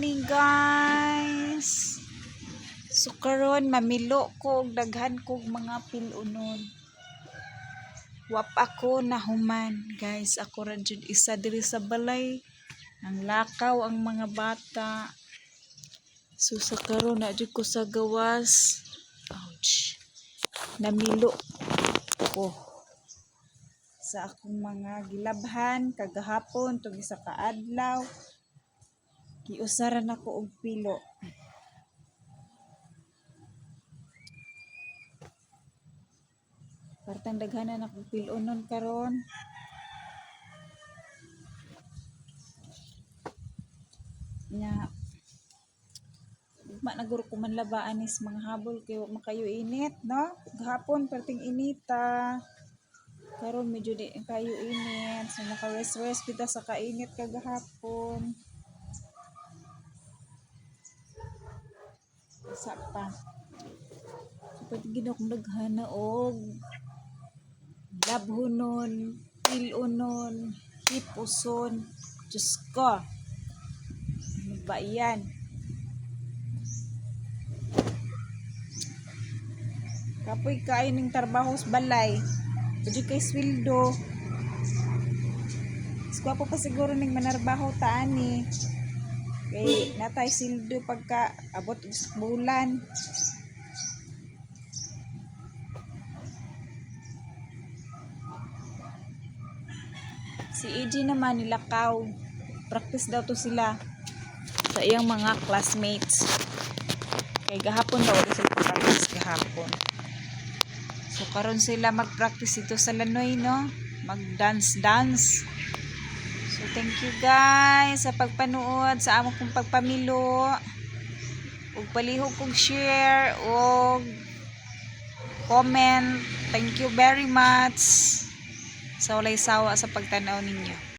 morning guys. So karon mamilo ko og daghan kog mga pilunon. Wap ako nahuman guys. Ako ra jud isa diri sa balay. Ang lakaw ang mga bata. So sa karon na jud ko sa gawas. Ouch. Namilo ko sa akong mga gilabhan kagahapon tug isa ka adlaw. Giusaran ako og pilo. Partang daghanan ako pilunon karon. Nya ugma na guro ko man labaan is mga habol kay wa makayo init, no? Gahapon perting inita. Karon medyo di kayo init. So naka-rest kita sa kainit kagahapon. Sa pa. So pati gid akong daghana og labhonon, pilunon, hipuson. Diyos ko. Ano ba yan? Kapoy kain ng trabaho sa balay. Pwede kay sweldo. Sikuha po pa siguro ng manarbaho taan eh. Kay natay sildo pagka abot sa bulan. Si EJ naman nilakaw. Practice daw to sila sa iyang mga classmates. Kay gahapon daw sila practice gahapon. So karon sila mag-practice ito sa Lanoy, no? Mag-dance. So thank you guys sa pagpanood sa amo kong pagpamilo. Ug palihog kong share ug comment. Thank you very much. Sa walay sawa sa pagtanaw ninyo.